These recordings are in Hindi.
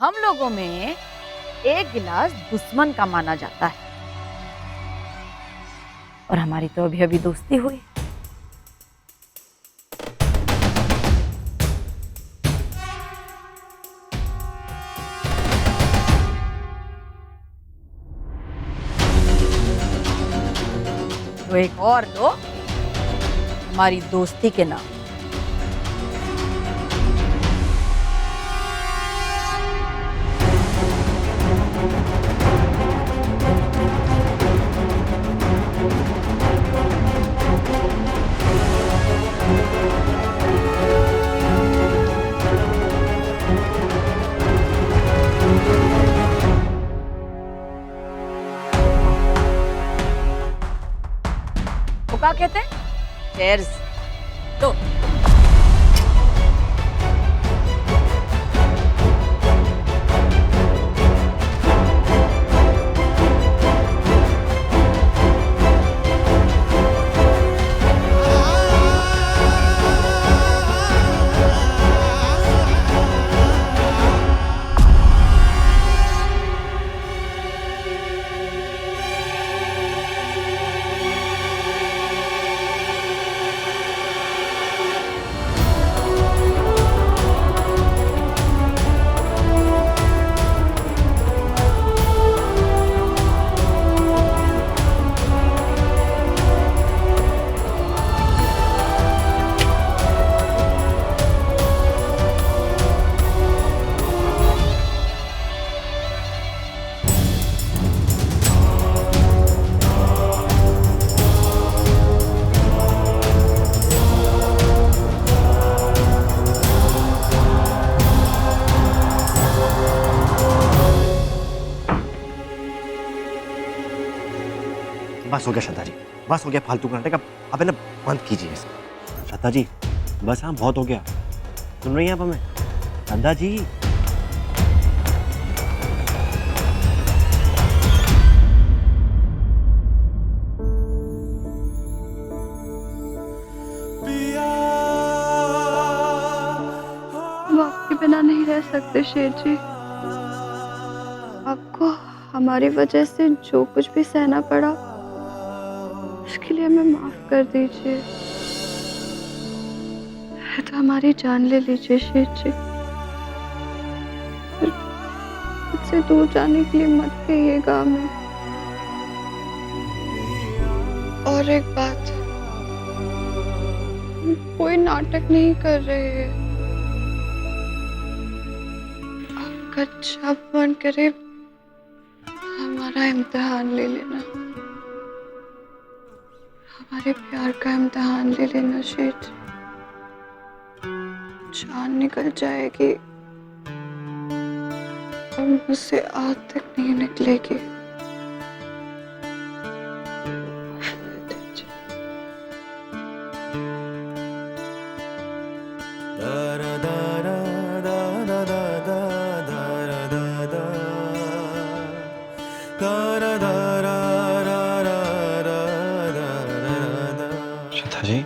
हम लोगों में एक गिलास दुश्मन का माना जाता है, और हमारी तो अभी अभी दोस्ती हुई। तो एक और लो हमारी दोस्ती के नाम। वो क्या कहते हैं? चेयर्स। तो बस हो गया श्रद्धा जी, बस हो गया फालतू करने का। अब है ना बंद कीजिए इसको। श्रद्धा जी बस, हाँ बहुत हो गया। सुन रही हैं आप हमें? श्रद्धा जी हम आपके बिना नहीं रह सकते शेर जी। आपको हमारी वजह से जो कुछ भी सहना पड़ा उसके लिए हमें माफ कर दीजिए। तो हमारी जान ले लीजिए शेर जी। मुझसे दूर जाने के लिए मत कहिएगा हमें। और एक बात, हम कोई नाटक नहीं कर रहे हैं। आपका जब मन करे हमारा इम्तिहान ले लेना, हमारे प्यार का इम्तिहान ले लेना शेर। जान निकल जाएगी और मुझसे आज तक नहीं निकलेगी। श्रद्धा जी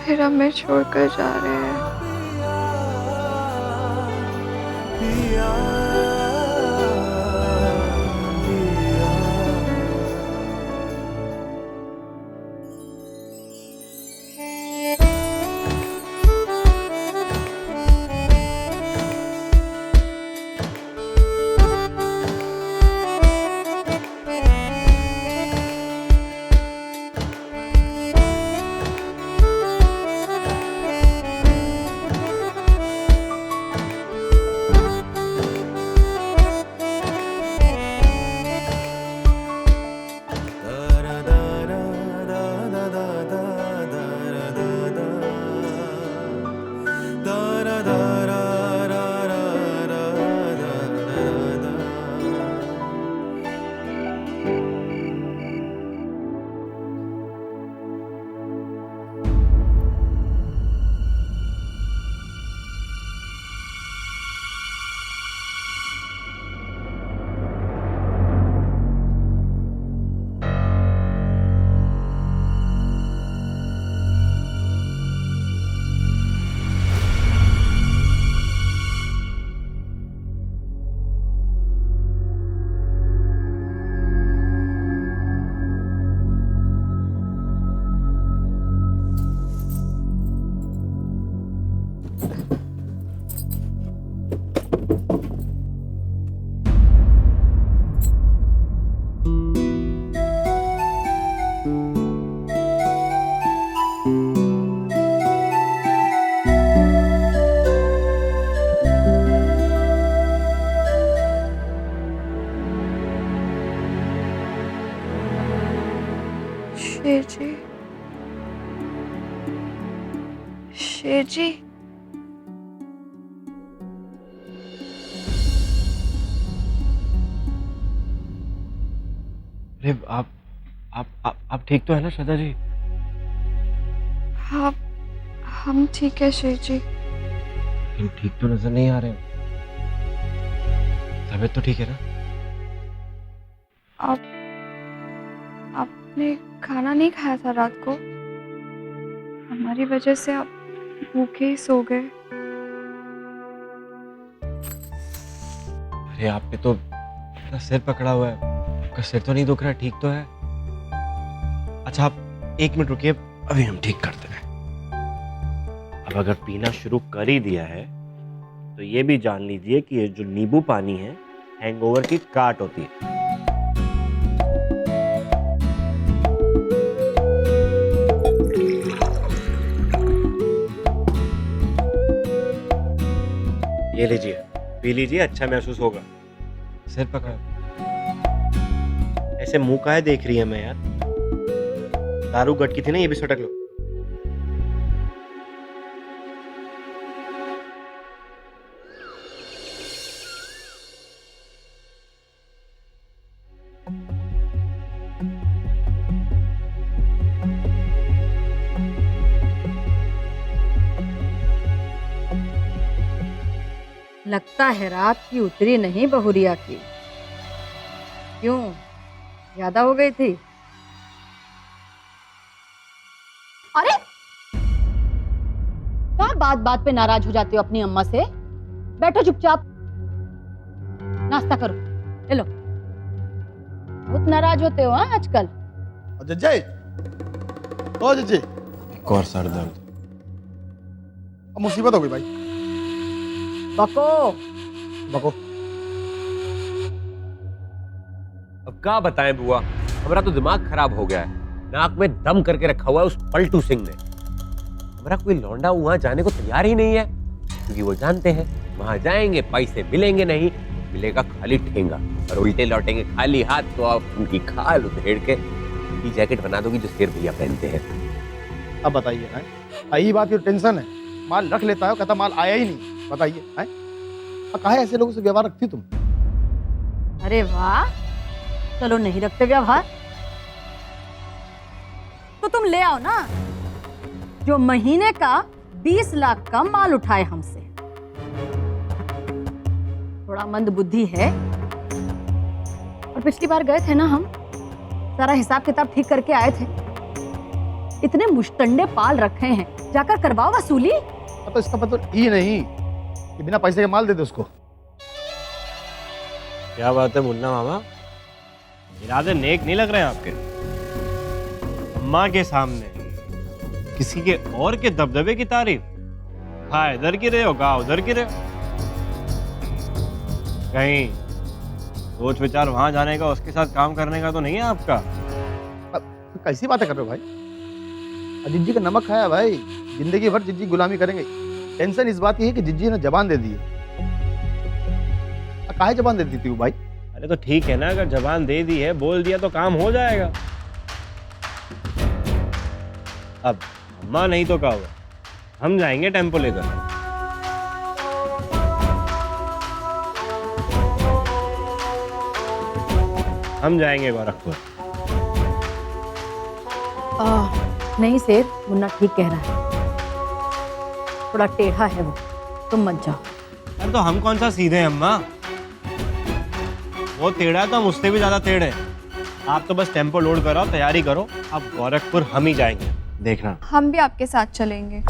फिर हमें छोड़कर जा रहे हैं। शेर जी, शेर जी, अरे आप ठीक तो है ना श्रद्धा जी? हाँ, हम ठीक है शेर जी। लेकिन ठीक तो नजर नहीं आ रहे हो। तबीयत तो ठीक है ना? आपने खाना नहीं खाया था रात को, हमारी वजह से आप भूखे ही सो गए। अरे आपने तो अपना सिर पकड़ा हुआ है, आपका सिर तो नहीं दुख रहा, ठीक तो है? अच्छा आप 1 मिनट रुकिए, अभी हम ठीक करते हैं। अब अगर पीना शुरू कर ही दिया है तो ये भी जान लीजिए कि ये जो नींबू पानी है हैंगओवर की काट होती है। ये लीजिए, पी लीजिए, अच्छा महसूस होगा। सिर पकड़ा, ऐसे मुंह काहे देख रही है मैं यार? दारू गटकी थी ना, ये भी सटक लो। लगता है रात की उतरी नहीं बहुरिया की। क्यों, ज्यादा हो गई थी? अरे क्या बात बात पे नाराज हो जाती हो अपनी अम्मा से? बैठो चुपचाप, नाश्ता करो, ले लो। बहुत नाराज होते हो हाँ आजकल। जज्जे, ओ जज्जे, एक और सर दर्द। अब मुसीबत हो गई भाई। बको बको, अब क्या बताएं बुआ, हमारा तो दिमाग खराब हो गया है। नाक में दम करके रखा हुआ है उस पलटू सिंह ने। हमारा कोई लौंडा वहां जाने को तैयार ही नहीं है, क्योंकि वो जानते हैं वहां जाएंगे पैसे मिलेंगे नहीं, मिलेगा खाली ठेंगा, और उल्टे लौटेंगे खाली हाथ। तो आप उनकी खाल उधेड़ के ये जैकेट बना दोगी जो शेर भैया पहनते हैं। अब बताइए हैं, यही बात की टेंशन है। माल रख लेता है, कहता माल आया ही नहीं। बताइए हैं, काहे ऐसे लोगों से व्यवहार रखती तुम? अरे वाह, चलो नहीं रखते व्यवहार तो तुम ले आओ ना, जो महीने का 20 लाख का माल उठाए हमसे। थोड़ा मंद बुद्धि है, और पिछली बार गए थे ना हम, सारा हिसाब किताब ठीक करके आए थे। इतने मुश्तंडे पाल रखे हैं, जाकर करवाओ वसूली। तो इसका मतलब ही नहीं कि बिना पैसे के माल दे दे उसको। क्या बात है मुन्ना मामा, इरादे नेक नहीं लग रहे हैं आपके। अम्मा के सामने किसी के और के दबदबे की तारीफ, हाँ इधर की रहे हो, कहा उधर की रहे हो। कहीं सोच विचार वहां जाने का, उसके साथ काम करने का तो नहीं है आपका? अब कैसी बातें कर रहे हो भाई? जिज्जी का नमक खाया भाई, जिंदगी भर जिज्जी गुलामी करेंगे। टेंशन इस बात की है कि जिज्जी ने जबान दे दी है। काहे जबान दे दी थी वो भाई? अरे तो ठीक है ना, अगर जबान दे दी है, बोल दिया तो काम हो जाएगा। अब अम्मा नहीं तो क्या हुआ, हम जाएंगे टेम्पो लेकर। हम जाएंगे गोरखपुर। नहीं शेर, मुन्ना ठीक कह रहा है, थोड़ा टेढ़ा है वो, तुम मत जाओ। अरे तो हम कौन सा सीधे हैं अम्मा? वो टेढ़ा है तो हम उससे भी ज्यादा टेढ़े हैं। आप तो बस टेम्पो लोड कराओ, तैयारी करो, अब गोरखपुर हम ही जाएंगे, देखना। हम भी आपके साथ चलेंगे।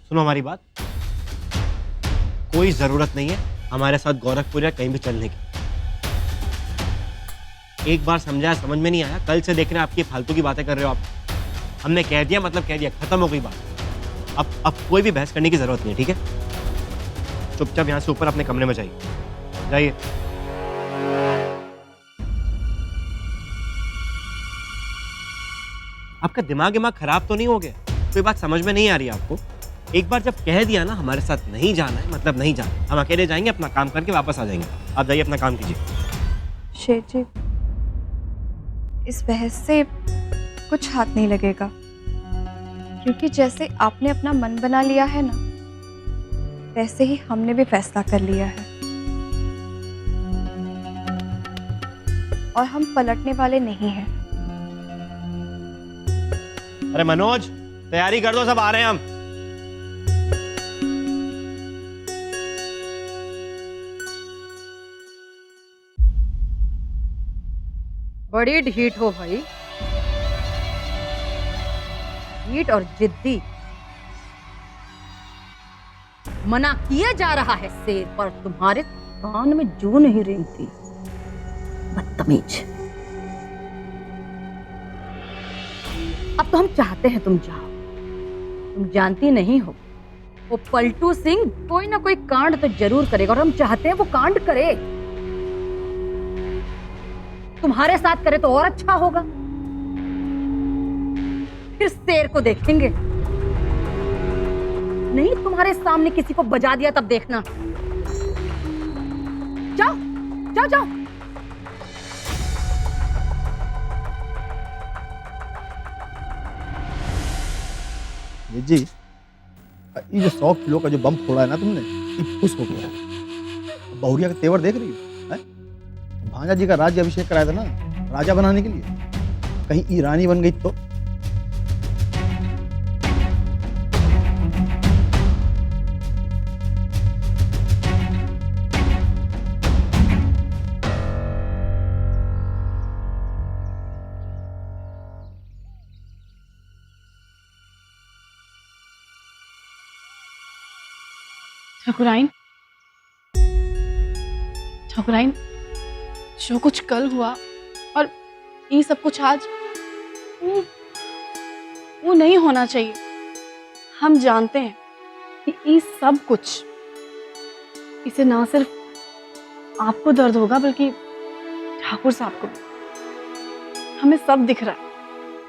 सुनो हमारी बात, कोई जरूरत नहीं है हमारे साथ गोरखपुर या कहीं भी चलने की। एक बार समझाया, समझ में नहीं आया, कल से देख रहे हैं आपकी फालतू की बातें कर रहे हो आप। हमने कह दिया मतलब कह दिया, खत्म हो गई बात। अब कोई भी बहस करने की जरूरत नहीं है, ठीक है? चुपचाप यहाँ से ऊपर अपने कमरे में जाइए, जाइए। आपका दिमाग खराब तो नहीं हो गया? कोई बात समझ में नहीं आ रही आपको? एक बार जब कह दिया ना हमारे साथ नहीं जाना है मतलब नहीं जाना, हम अकेले जाएंगे, अपना काम करके वापस आ जाएंगे। आप जाइए, अपना काम कीजिए। शेठ जी, इस बहस से कुछ हाथ नहीं लगेगा, क्योंकि जैसे आपने अपना मन बना लिया है ना, वैसे ही हमने भी फैसला कर लिया है और हम पलटने वाले नहीं हैं। अरे मनोज, तैयारी कर दो, सब आ रहे हैं हम। बड़ी ढीठ हो भाई, ढीठ और जिद्दी। मना किया जा रहा है शेर, पर तुम्हारे कान में जू नहीं रेंगती। बदतमीज। अब तो हम चाहते हैं तुम जाओ। तुम जानती नहीं हो, वो पलटू सिंह कोई ना कोई कांड तो जरूर करेगा, और हम चाहते हैं वो कांड करे। तुम्हारे साथ करे तो और अच्छा होगा। फिर शेर को देखेंगे। नहीं तुम्हारे सामने किसी को बजा दिया तब देखना। जाओ जाओ जाओ। जी, ये जो 100 किलो का जो बम फोड़ा है ना तुमने, ये खुश हो गया। बहुरिया का तेवर देख रही हो? हैं? भांजा जी का राज्य अभिषेक कराया था ना, राजा बनाने के लिए। कहीं ईरानी बन गई तो? ठाकुराइन, ठाकुराइन, जो कुछ कल हुआ और ये सब कुछ आज, वो नहीं होना चाहिए। हम जानते हैं कि ये सब कुछ, इसे ना सिर्फ आपको दर्द होगा बल्कि ठाकुर साहब को भी। हमें सब दिख रहा है।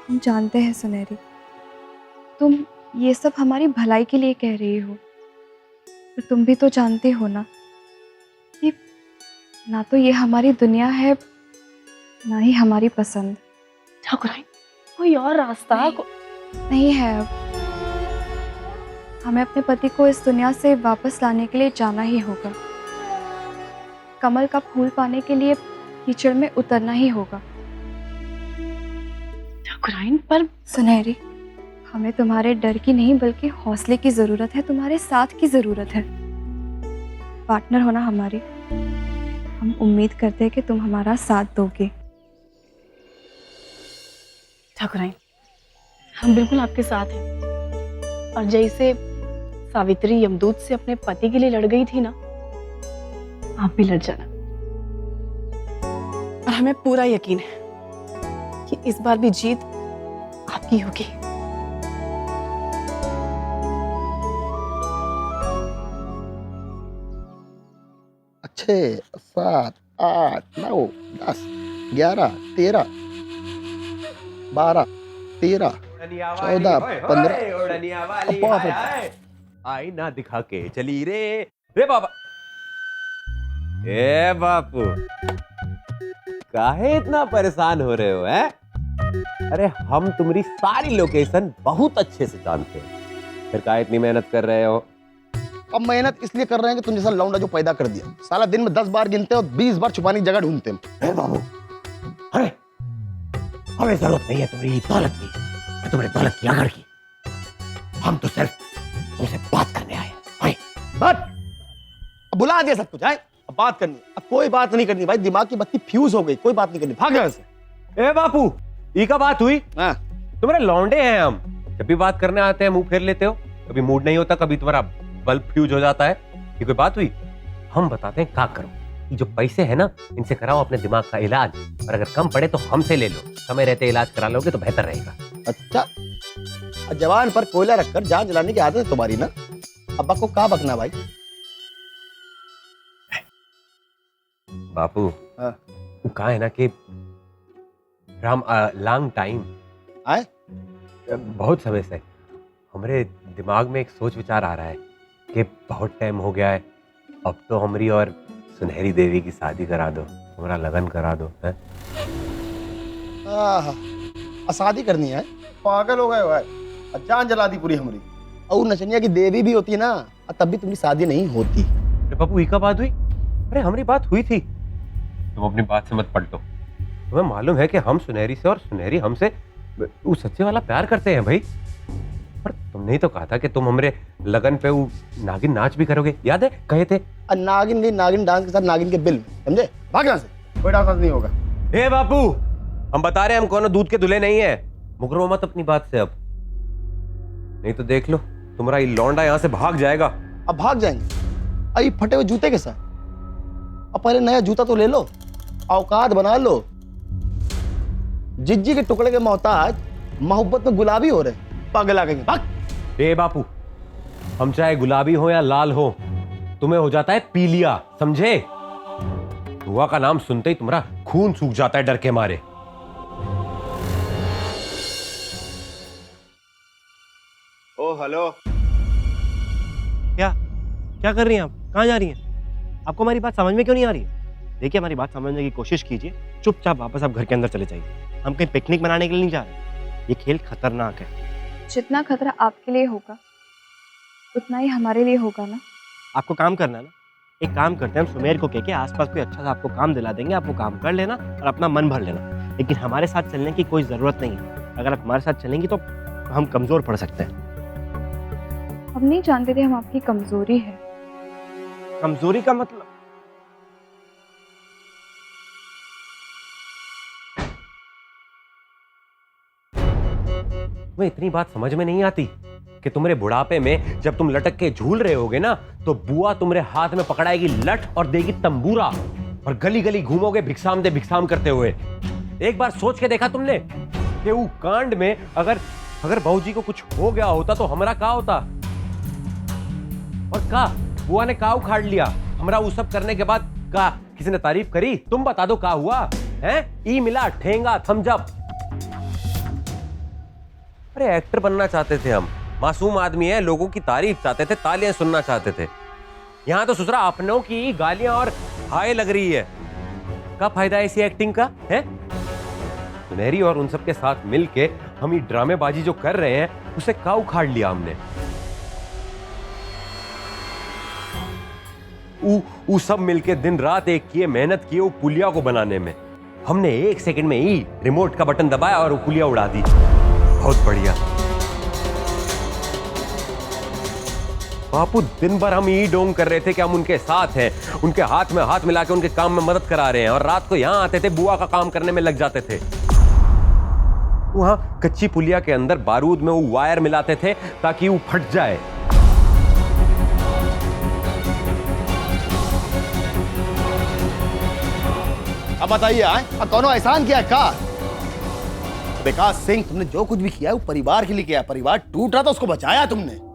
हम जानते हैं सुनहरी, तुम ये सब हमारी भलाई के लिए कह रही हो, पर तुम भी तो जानते हो ना कि ना तो ये हमारी दुनिया है, ना ही हमारी पसंद। ठाकुराइन, कोई और रास्ता नहीं है। अब हमें अपने पति को इस दुनिया से वापस लाने के लिए जाना ही होगा। कमल का फूल पाने के लिए कीचड़ में उतरना ही होगा। ठाकुराइन, पर सुनहरी, हमें तुम्हारे डर की नहीं बल्कि हौसले की जरूरत है, तुम्हारे साथ की जरूरत है। पार्टनर होना हमारी। हम उम्मीद करते हैं कि तुम हमारा साथ दोगे। ठाकुराइन, हम बिल्कुल आपके साथ हैं। और जैसे सावित्री यमदूत से अपने पति के लिए लड़ गई थी ना, आप भी लड़ जाना। और हमें पूरा यकीन है कि इस बार भी जीत आपकी होगी। छः, 7, 8, 9, 10, 11, 13, 12, 13, 14, 15। आई ना दिखा के चली रे बाबा। ए बापू, काहे इतना परेशान हो रहे हो? हैं? अरे हम तुम्हारी सारी लोकेशन बहुत अच्छे से जानते हैं, फिर काहे इतनी मेहनत कर रहे हो? अब मेहनत इसलिए कर रहे हैं कि तुम जैसा लौंडा जो पैदा कर दिया। साला दिन में 10 बार गिनते हो, 20 बार छुपाने की जगह ढूंढते हैं। बाबू, अरे हमें जरूरत नहीं है तुम्हारी दौलत की, तुम्हारी दौलत की आगर की। हम तो सिर्फ तुमसे बात करने आए हैं। बात अब बुला दिया सब कुछ है, अब बात करनी। अब कोई बात नहीं करनी भाई, दिमाग की बत्ती फ्यूज हो गई, कोई बात नहीं करनी। भाग यहाँ से। ए बापू, ई का बात हुई? हाँ, तुम्हारे लौंडे हैं हम, जब भी बात करने आते हैं मुंह फेर लेते हो। कभी मूड नहीं होता, कभी तुम्हारा बल्ब फ्यूज हो जाता है। ये कोई बात हुई? हम बताते हैं क्या करो। ये जो पैसे है ना, इनसे कराओ अपने दिमाग का इलाज, और अगर कम पड़े तो हमसे ले लो। समय रहते इलाज करा लोगे तो बेहतर रहेगा। अच्छा, जवान पर कोयला रखकर जान जलाने की आदत है तुम्हारी ना। अब्बा को कहाँ बकना भाई? बापू हाँ। वो कहा है ना कि फ्रॉम लॉन्ग टाइम, आए? बहुत समय से हमारे दिमाग में एक सोच विचार आ रहा है कि बहुत टाइम हो गया है, अब तो हमारी और सुनहरी देवी की शादी करा दो, हमारा लगन करा दो है? शादी करनी है? पागल हो गए हो यार। जान जला दी पूरी हमारी। और नचनिया की देवी भी होती ना, तब भी तुम्हारी शादी नहीं होती। अरे बापू, ये क्या बात हुई? अरे हमारी बात हुई थी। तुम अपनी बात से मत पलटो। तुम्हें मालूम है कि हम सुनहरी से और सुनहरी हमसे वो सच्चे वाला प्यार करते हैं भाई। पर तुमने ही तो कहा था कि तुम हमारे लगन पे वो नागिन नाच भी करोगे, याद है? कहे थे। नागिन गई नागिन डांस के साथ नागिन के बिल में, समझे? भाग यहाँ से, कोई डांस नहीं होगा। हे बापू, हम बता रहे हैं हम कोनो दूध के दूल्हे नहीं है। मुकरो मत अपनी बात से अब, नहीं तो देख लो तुम्हारा ये लौंडा यहाँ से भाग जाएगा। अब भाग जाएंगे? अभी फटे हुए जूते के साथ? अब पहले नया जूता तो ले लो, औकात बना लो। जिज्जी के टुकड़े के मोहताज मोहब्बत में गुलाबी हो रहे, पागल आ गए। भाग। ए बापू, हम चाहे गुलाबी हो या लाल हो, तुम्हें हो जाता है पीलिया, समझे? बुआ का नाम सुनते ही तुम्हारा खून सूख जाता है डर के मारे। ओ हेलो, क्या कर रही हैं आप? कहाँ जा रही हैं? आपको हमारी बात समझ में क्यों नहीं आ रही है? देखिए, हमारी बात समझने की कोशिश कीजिए। चुपचाप वापस आप घर के अंदर चले जाइए। हम कहीं पिकनिक मनाने के लिए नहीं जा रहे। ये खेल खतरनाक है। जितना खतरा आपके लिए होगा उतना ही हमारे लिए होगा ना। आपको काम करना है ना, एक काम करते हैं, हम सुमेर को कह के आसपास कोई अच्छा सा आपको काम दिला देंगे। आप वो काम कर लेना और अपना मन भर लेना। लेकिन हमारे साथ चलने की कोई ज़रूरत नहीं है। अगर आप हमारे साथ चलेंगी तो हम कमज़ोर पड़ सकते हैं। हम नहीं जानते थे हम आपकी कमजोरी है। कमजोरी का मतलब? तुम्हें इतनी बात समझ में नहीं आती कि तुम्हारे बुढ़ापे में जब तुम लटक के झूल रहे होगे ना, तो बुआ तुम्हारे हाथ में पकड़ाएगी लठ और देगी तंबूरा, और गली गली घूमोगे भिक्षाम दे भिक्षाम करते हुए। एक बार सोच के देखा तुमने कि वो कांड में अगर बहू को कुछ हो गया होता तो हमारा क्या होता? और का बुआ ने का उखाड़ लिया हमारा? वो सब करने के बाद का किसी ने तारीफ करी? तुम बता दो का हुआ है? ई मिला ठेंगा थम्स अप। अरे एक्टर बनना चाहते थे हम, मासूम आदमी है, लोगों की तारीफ चाहते थे, तालियां सुनना चाहते थे। यहां तो ससुरा अपनों की गालियां और हाय लग रही है। क्या फायदा ऐसी एक्टिंग का है? सुनहरी और उन सब के साथ मिलके हम ये ड्रामेबाजी जो कर रहे हैं, उसे का उखाड़ लिया हमने। वो सब मिलके दिन रात एक किए, मेहनत किए वो पुलिया को बनाने में। हमने 1 सेकंड में ही रिमोट का बटन दबाया और वो पुलिया उड़ा दी। बहुत बढ़िया बापू, दिन भर हम यही डोंग कर रहे थे कि हम उनके साथ हैं, उनके हाथ में हाथ मिला के उनके काम में मदद करा रहे हैं, और रात को यहां आते थे, बुआ का काम करने में लग जाते थे। वहां कच्ची पुलिया के अंदर बारूद में वो वायर मिलाते थे ताकि वो फट जाए। अब बताइए, कौनो एहसान किया का? विकास सिंह, तुमने जो कुछ भी किया है वो परिवार के लिए किया। परिवार टूट रहा था, उसको बचाया तुमने।